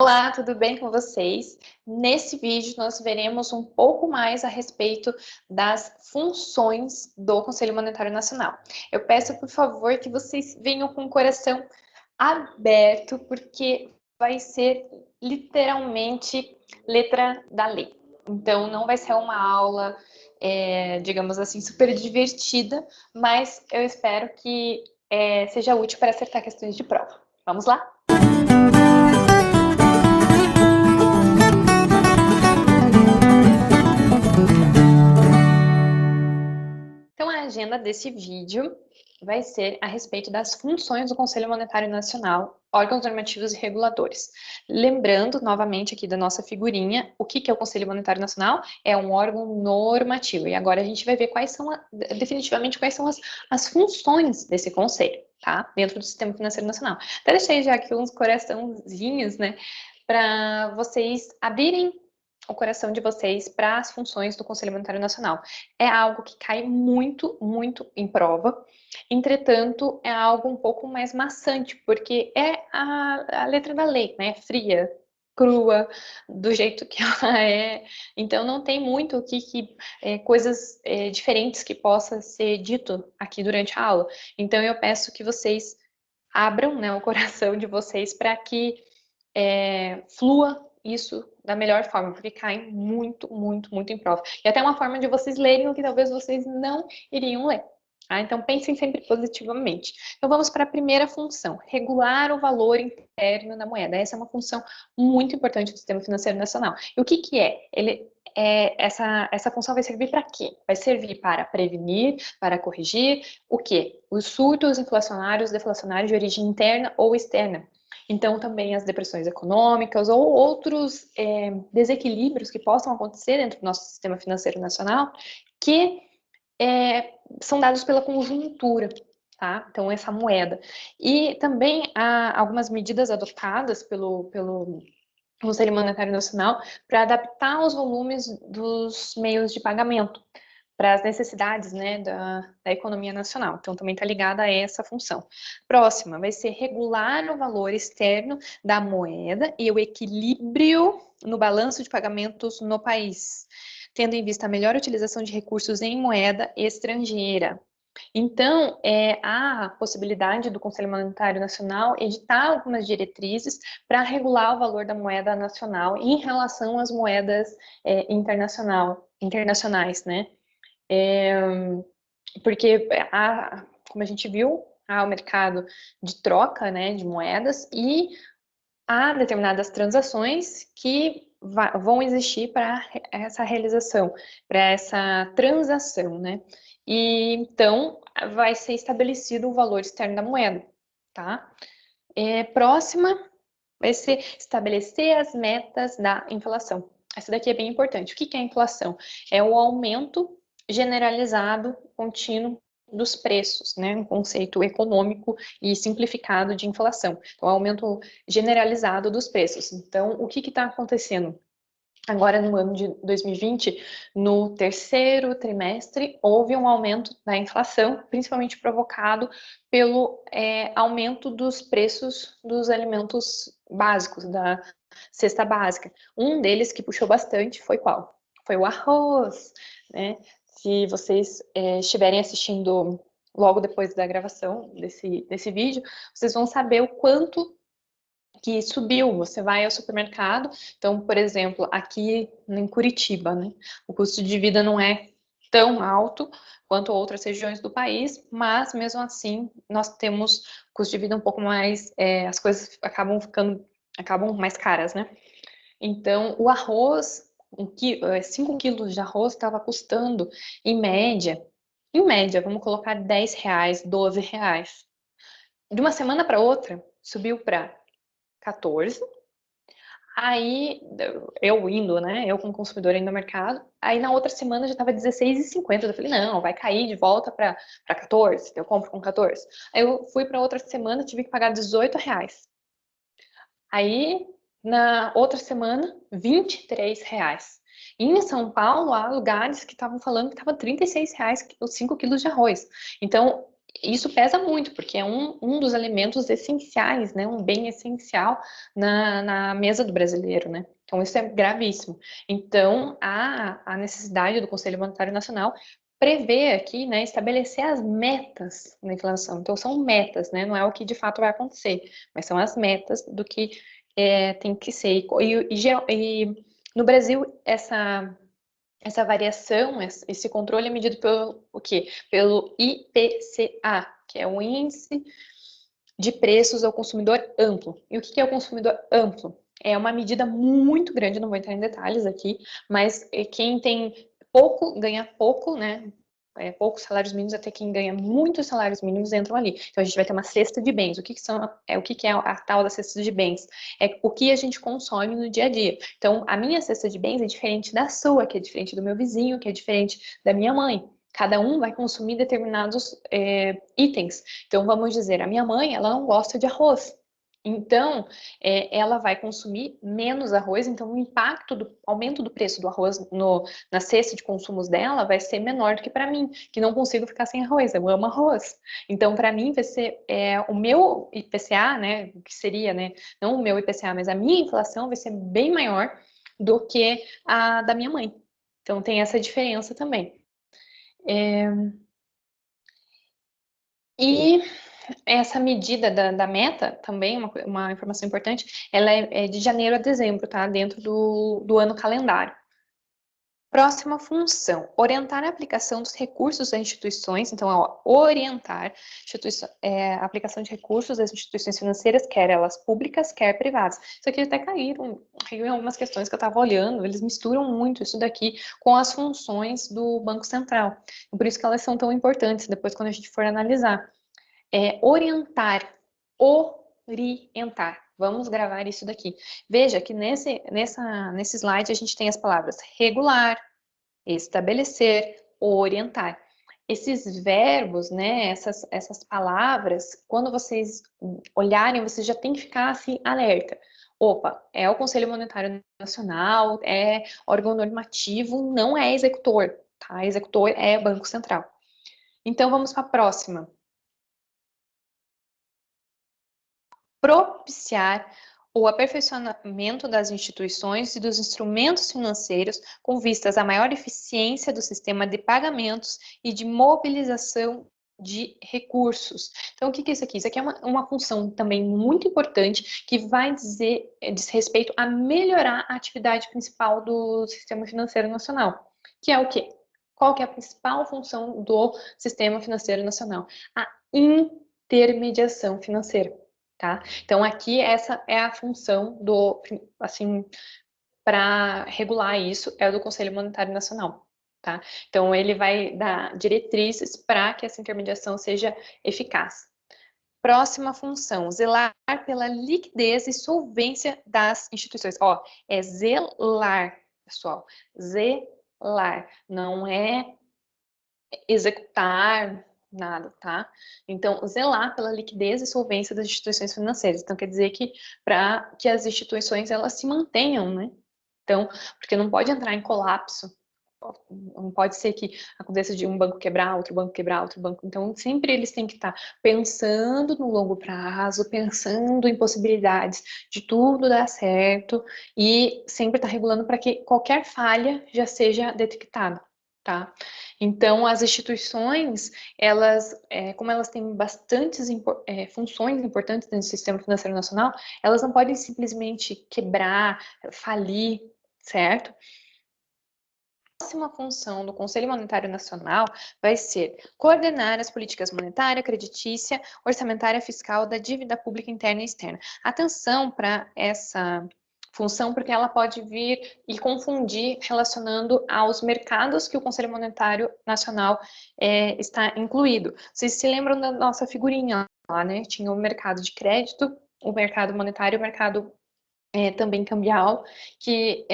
Olá, tudo bem com vocês? Nesse vídeo nós veremos um pouco mais a respeito das funções do Conselho Monetário Nacional. Eu peço, por favor, que vocês venham com o coração aberto, porque vai ser literalmente letra da lei. Então não vai ser uma aula, digamos assim, super divertida, mas eu espero que seja útil para acertar questões de prova. Vamos lá? Então, a agenda desse vídeo vai ser a respeito das funções do Conselho Monetário Nacional, órgãos normativos e reguladores. Lembrando, novamente, aqui da nossa figurinha, o que é o Conselho Monetário Nacional? É um órgão normativo. E agora a gente vai ver quais são, definitivamente, quais são as funções desse conselho, tá? Dentro do Sistema Financeiro Nacional. Até deixei já aqui uns coraçãozinhos, né? Para vocês abrirem o coração de vocês para as funções do Conselho Monetário Nacional. É algo que cai muito, muito em prova. Entretanto, é algo um pouco mais maçante, porque é a letra da lei, né? Fria, crua, do jeito que ela é. Então, não tem muito coisas diferentes que possa ser dito aqui durante a aula. Então, eu peço que vocês abram, né, o coração de vocês para que flua isso da melhor forma, porque cai muito, muito, muito em prova. E até uma forma de vocês lerem o que talvez vocês não iriam ler. Tá? Então, pensem sempre positivamente. Então, vamos para a primeira função, regular o valor interno da moeda. Essa é uma função muito importante do Sistema Financeiro Nacional. E o que é? Essa função vai servir para quê? Vai servir para prevenir, para corrigir o quê? Os surtos inflacionários, deflacionários de origem interna ou externa. Então, também as depressões econômicas ou outros desequilíbrios que possam acontecer dentro do nosso sistema financeiro nacional, que são dados pela conjuntura, tá? Então, essa moeda. E também há algumas medidas adotadas pelo Conselho Monetário Nacional para adaptar os volumes dos meios de pagamento para as necessidades, né, da economia nacional. Então, também está ligada a essa função. Próxima vai ser regular o valor externo da moeda e o equilíbrio no balanço de pagamentos no país, tendo em vista a melhor utilização de recursos em moeda estrangeira. Então, há a possibilidade do Conselho Monetário Nacional editar algumas diretrizes para regular o valor da moeda nacional em relação às moedas internacionais, né? Porque, como a gente viu, há o mercado de troca, né, de moedas e há determinadas transações que vão existir para essa realização, para essa transação, né? E então vai ser estabelecido o valor externo da moeda, tá? Próxima vai ser estabelecer as metas da inflação. Essa daqui é bem importante. O que é a inflação? É o aumento generalizado, contínuo dos preços, né? Um conceito econômico e simplificado de inflação. Então, aumento generalizado dos preços. Então, o que está acontecendo? Agora, no ano de 2020, no terceiro trimestre, houve um aumento da inflação, principalmente provocado pelo aumento dos preços dos alimentos básicos, da cesta básica. Um deles que puxou bastante foi qual? Foi o arroz, né? Se vocês estiverem assistindo logo depois da gravação desse vídeo, vocês vão saber o quanto que subiu. Você vai ao supermercado, então, por exemplo, aqui em Curitiba, né, o custo de vida não é tão alto quanto outras regiões do país, mas mesmo assim nós temos custo de vida um pouco mais, as coisas acabam mais caras, né? Então, o arroz, 5 quilos de arroz estava custando, em média, vamos colocar R$ 10, R$ 12. De uma semana para outra, subiu para 14. Aí, eu indo, né? Eu como consumidora indo no mercado. Aí na outra semana já estava R$ 16,50. Eu falei, não, vai cair de volta para 14. Eu compro com 14. Aí eu fui para outra semana, tive que pagar R$ 18. Aí na outra semana, R$ 23. E em São Paulo, há lugares que estavam falando que estava R$ 36 os 5 quilos de arroz. Então, isso pesa muito, porque é um dos elementos essenciais, né? Um bem essencial na mesa do brasileiro, né? Então, isso é gravíssimo. Então, a necessidade do Conselho Monetário Nacional prevê aqui, né, estabelecer as metas da inflação. Então, são metas, né? Não é o que de fato vai acontecer, mas são as metas do que tem que ser. E no Brasil, essa variação, esse controle é medido pelo o quê? Pelo IPCA, que é o Índice de Preços ao Consumidor Amplo. E o que é o consumidor amplo? É uma medida muito grande, não vou entrar em detalhes aqui, mas quem tem pouco ganha pouco, né? Poucos salários mínimos até quem ganha muitos salários mínimos entram ali. Então a gente vai ter uma cesta de bens. O que são o que é a tal da cesta de bens? É o que a gente consome no dia a dia. Então a minha cesta de bens é diferente da sua, que é diferente do meu vizinho, que é diferente da minha mãe. Cada um vai consumir determinados itens. Então vamos dizer, a minha mãe ela não gosta de arroz. Então, ela vai consumir menos arroz, então o impacto do aumento do preço do arroz na cesta de consumos dela vai ser menor do que para mim, que não consigo ficar sem arroz, eu amo arroz. Então, para mim, vai ser o meu IPCA, né, que seria, né, não o meu IPCA, mas a minha inflação vai ser bem maior do que a da minha mãe. Então, tem essa diferença também. E essa medida da meta, também, uma informação importante, ela é de janeiro a dezembro, tá? Dentro do ano calendário. Próxima função, orientar a aplicação dos recursos das instituições, então, orientar a aplicação de recursos das instituições financeiras, quer elas públicas, quer privadas. Isso aqui até caiu em algumas questões que eu estava olhando, eles misturam muito isso daqui com as funções do Banco Central. Por isso que elas são tão importantes, depois quando a gente for analisar. Orientar. Vamos gravar isso daqui. Veja que nesse slide a gente tem as palavras regular, estabelecer, orientar. Esses verbos, né, essas palavras, quando vocês olharem, vocês já tem que ficar assim, alerta. Opa, é o Conselho Monetário Nacional, é órgão normativo, não é executor, tá? Executor é Banco Central. Então, vamos para a próxima. Propiciar o aperfeiçoamento das instituições e dos instrumentos financeiros com vistas à maior eficiência do sistema de pagamentos e de mobilização de recursos. Então, o que é isso aqui? Isso aqui é uma função também muito importante que vai diz respeito a melhorar a atividade principal do sistema financeiro nacional, que é o quê? Qual que é a principal função do sistema financeiro nacional? A intermediação financeira. Tá? Então, aqui essa é a função assim, para regular isso, é o do Conselho Monetário Nacional, tá? Então, ele vai dar diretrizes para que essa intermediação seja eficaz. Próxima função, zelar pela liquidez e solvência das instituições. Ó, é zelar, pessoal, zelar, não é executar nada, tá? Então, zelar pela liquidez e solvência das instituições financeiras. Então, quer dizer que para que as instituições elas se mantenham, né? Então, porque não pode entrar em colapso. Não pode ser que aconteça de um banco quebrar, outro banco quebrar, outro banco. Então, sempre eles têm que estar pensando no longo prazo, pensando em possibilidades de tudo dar certo e sempre estar regulando para que qualquer falha já seja detectada, tá? Então, as instituições, como elas têm bastantes funções importantes dentro do sistema financeiro nacional, elas não podem simplesmente quebrar, falir, certo? A próxima função do Conselho Monetário Nacional vai ser coordenar as políticas monetária, creditícia, orçamentária, fiscal da dívida pública interna e externa. Atenção para essa função, porque ela pode vir e confundir relacionando aos mercados que o Conselho Monetário Nacional está incluído. Vocês se lembram da nossa figurinha lá, né? Tinha o mercado de crédito, o mercado monetário, o mercado também cambial, que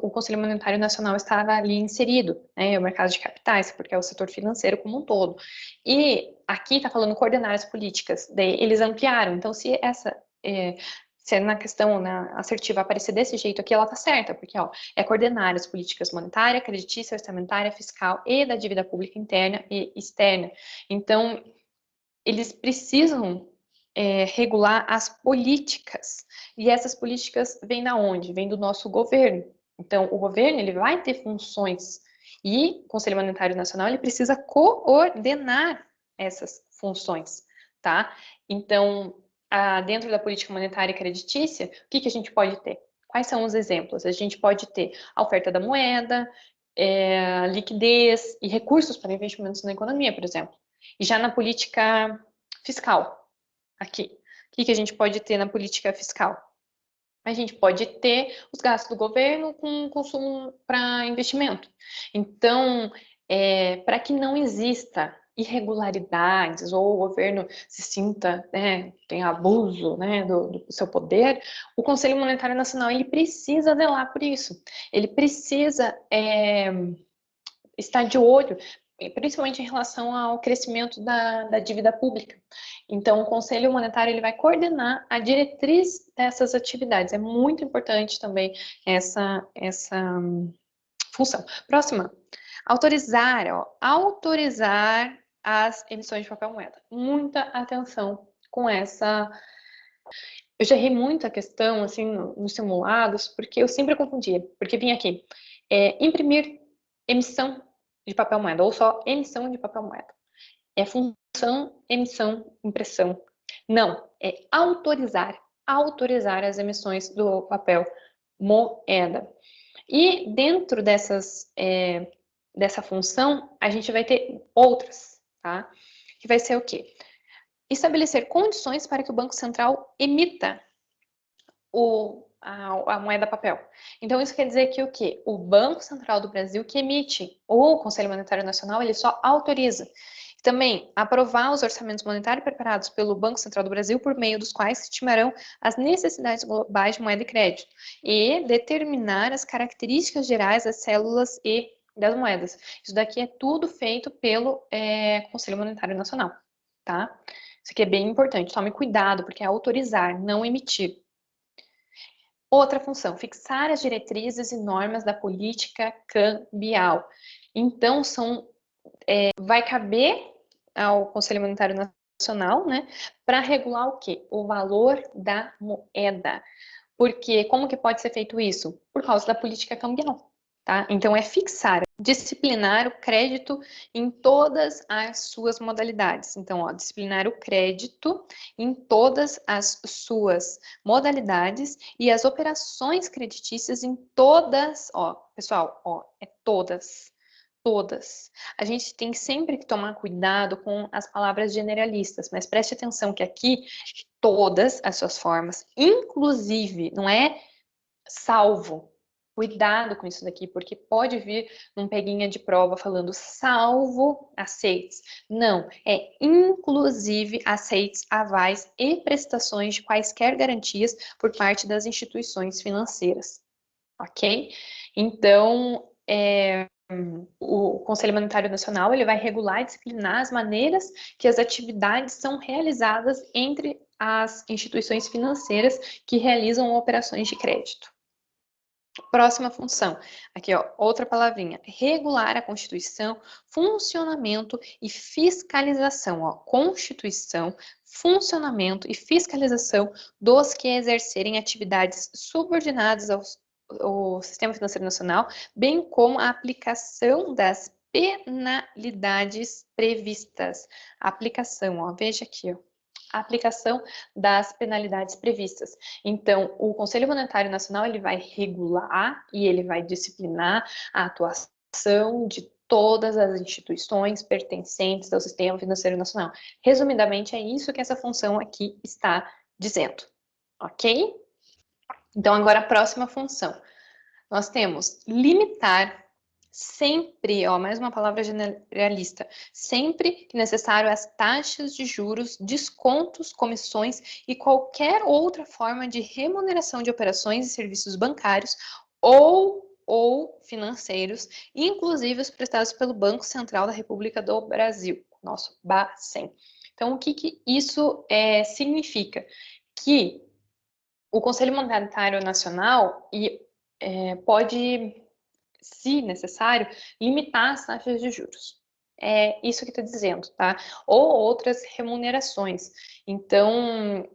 o Conselho Monetário Nacional estava ali inserido, né, o mercado de capitais, porque é o setor financeiro como um todo. E aqui está falando coordenar as políticas, daí eles ampliaram, então se na questão assertiva aparecer desse jeito aqui, ela está certa, porque é coordenar as políticas monetária, creditícia, orçamentária, fiscal e da dívida pública interna e externa. Então, eles precisam regular as políticas. E essas políticas vêm da onde? Vêm do nosso governo. Então, o governo ele vai ter funções e o Conselho Monetário Nacional ele precisa coordenar essas funções, tá? Então, dentro da política monetária e creditícia, o que a gente pode ter? Quais são os exemplos? A gente pode ter a oferta da moeda, liquidez e recursos para investimentos na economia, por exemplo. E já na política fiscal, aqui, o que a gente pode ter na política fiscal? A gente pode ter os gastos do governo com consumo para investimento. Então, para que não exista irregularidades ou o governo se sinta, tem abuso, do seu poder, o Conselho Monetário Nacional ele precisa zelar por isso. Ele precisa estar de olho, principalmente em relação ao crescimento da dívida pública. Então, o Conselho Monetário ele vai coordenar a diretriz dessas atividades. É muito importante também essa função. Próxima. Autorizar as emissões de papel moeda. Muita atenção com essa. Eu já errei muito a questão, assim, nos simulados, porque eu sempre confundia, porque vinha aqui, imprimir emissão de papel moeda, ou só emissão de papel moeda. É função, emissão, impressão. Não, é autorizar as emissões do papel moeda. E dentro dessa função, a gente vai ter outras, tá? Que vai ser o quê? Estabelecer condições para que o Banco Central emita a moeda papel. Então, isso quer dizer que o quê? O Banco Central do Brasil que emite, ou o Conselho Monetário Nacional, ele só autoriza. Também, aprovar os orçamentos monetários preparados pelo Banco Central do Brasil, por meio dos quais se estimarão as necessidades globais de moeda e crédito, e determinar as características gerais das células e das moedas. Isso daqui é tudo feito pelo Conselho Monetário Nacional, tá? Isso aqui é bem importante, tome cuidado, porque é autorizar, não emitir. Outra função, fixar as diretrizes e normas da política cambial. Então, vai caber ao Conselho Monetário Nacional, né, para regular o quê? O valor da moeda. Porque como que pode ser feito isso? Por causa da política cambial, tá? Então, é fixar, disciplinar o crédito em todas as suas modalidades. Então, disciplinar o crédito em todas as suas modalidades e as operações creditícias em todas, pessoal, é todas. Todas. A gente tem sempre que tomar cuidado com as palavras generalistas, mas preste atenção que aqui todas as suas formas, inclusive, não é salvo. Cuidado com isso daqui, porque pode vir num peguinha de prova falando salvo aceites. Não, é inclusive aceites, avais e prestações de quaisquer garantias por parte das instituições financeiras, ok? Então, o Conselho Monetário Nacional ele vai regular e disciplinar as maneiras que as atividades são realizadas entre as instituições financeiras que realizam operações de crédito. Próxima função, aqui outra palavrinha, regular a Constituição, funcionamento e fiscalização, Constituição, funcionamento e fiscalização dos que exercerem atividades subordinadas ao Sistema Financeiro Nacional, bem como a aplicação das penalidades previstas. Aplicação, veja aqui, a aplicação das penalidades previstas. Então, o Conselho Monetário Nacional ele vai regular e ele vai disciplinar a atuação de todas as instituições pertencentes ao Sistema Financeiro Nacional. Resumidamente, é isso que essa função aqui está dizendo, ok? Então, agora a próxima função. Nós temos limitar sempre, mais uma palavra generalista, sempre que necessário as taxas de juros, descontos, comissões e qualquer outra forma de remuneração de operações e serviços bancários ou financeiros, inclusive os prestados pelo Banco Central da República do Brasil, nosso Bacen. Então, o que isso significa? Que o Conselho Monetário Nacional pode, se necessário, limitar as taxas de juros. é isso que está dizendo, tá? Ou outras remunerações. Então,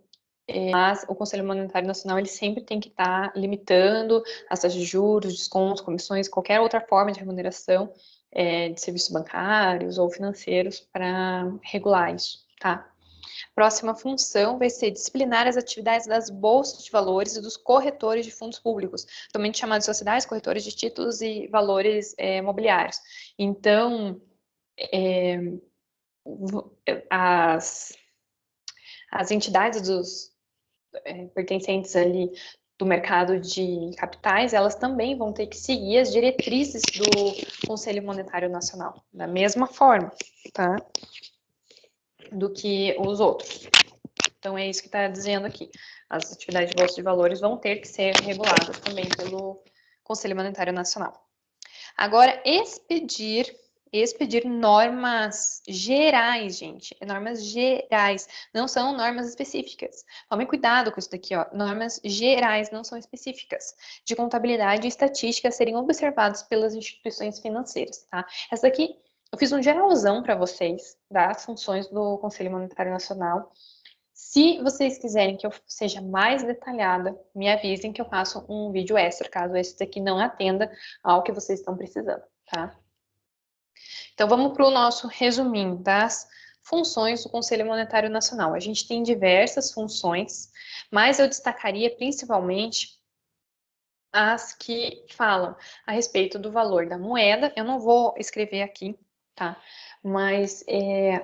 mas o Conselho Monetário Nacional ele sempre tem que estar limitando as taxas de juros, descontos, comissões, qualquer outra forma de remuneração de serviços bancários ou financeiros para regular isso, tá? Próxima função vai ser disciplinar as atividades das bolsas de valores e dos corretores de fundos públicos, também chamados de sociedades, corretores de títulos e valores mobiliários. Então, as entidades pertencentes ali do mercado de capitais, elas também vão ter que seguir as diretrizes do Conselho Monetário Nacional, da mesma forma, tá? Do que os outros. Então, é isso que está dizendo aqui. As atividades de bolsa de valores vão ter que ser reguladas também pelo Conselho Monetário Nacional. Agora, expedir normas gerais, gente. Normas gerais, não são normas específicas. Tomem cuidado com isso daqui, ó. Normas gerais, não são específicas. De contabilidade e estatística serem observados pelas instituições financeiras, tá? Essa daqui, eu fiz um geralzão para vocês das funções do Conselho Monetário Nacional. Se vocês quiserem que eu seja mais detalhada, me avisem que eu faço um vídeo extra, caso esse daqui não atenda ao que vocês estão precisando, tá? Então, vamos para o nosso resuminho das funções do Conselho Monetário Nacional. A gente tem diversas funções, mas eu destacaria principalmente as que falam a respeito do valor da moeda. Eu não vou escrever aqui, tá? Mas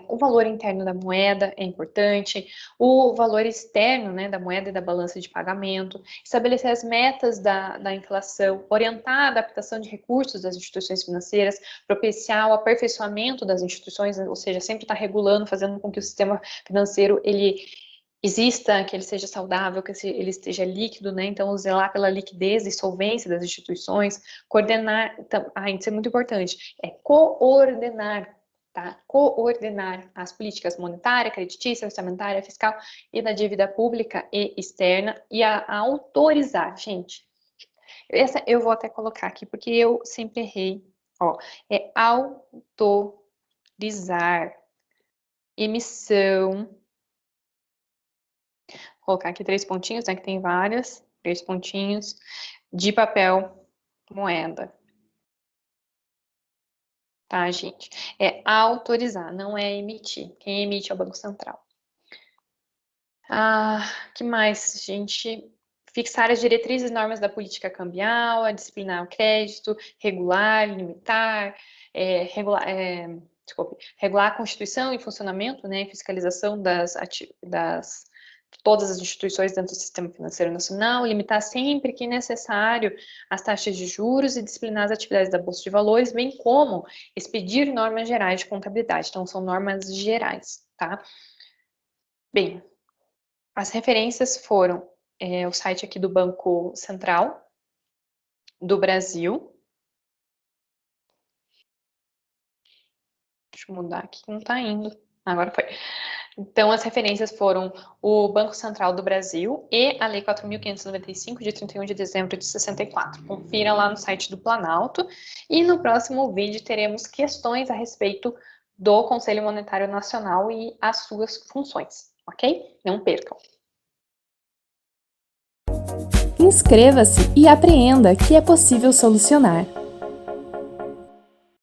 o valor interno da moeda é importante, o valor externo, né, da moeda e da balança de pagamento, estabelecer as metas da inflação, orientar a adaptação de recursos das instituições financeiras, propiciar o aperfeiçoamento das instituições, ou seja, sempre estar regulando, fazendo com que o sistema financeiro ele exista, que ele seja saudável, que ele esteja líquido, né? Então, zelar pela liquidez e solvência das instituições, coordenar, então, isso é muito importante, é coordenar, tá? Coordenar as políticas monetária, creditícia, orçamentária, fiscal e da dívida pública e externa e a autorizar, gente. Essa eu vou até colocar aqui, porque eu sempre errei, ó, é autorizar emissão. Vou colocar aqui 3 pontinhos, né, que tem várias, 3 pontinhos, de papel moeda. Tá, gente? É autorizar, não é emitir. Quem emite é o Banco Central. Que mais, gente? Fixar as diretrizes e normas da política cambial, disciplinar o crédito, regular, limitar, regular a constituição e funcionamento, né, fiscalização das todas as instituições dentro do sistema financeiro nacional, limitar sempre que necessário as taxas de juros e disciplinar as atividades da Bolsa de Valores, bem como expedir normas gerais de contabilidade. Então, são normas gerais, tá? Bem, as referências foram o site aqui do Banco Central do Brasil. Deixa eu mudar aqui, não tá indo. Agora foi. Então, as referências foram o Banco Central do Brasil e a Lei 4.595, de 31 de dezembro de 64. Confira lá no site do Planalto. E no próximo vídeo teremos questões a respeito do Conselho Monetário Nacional e as suas funções, ok? Não percam. Inscreva-se e apreenda que é possível solucionar.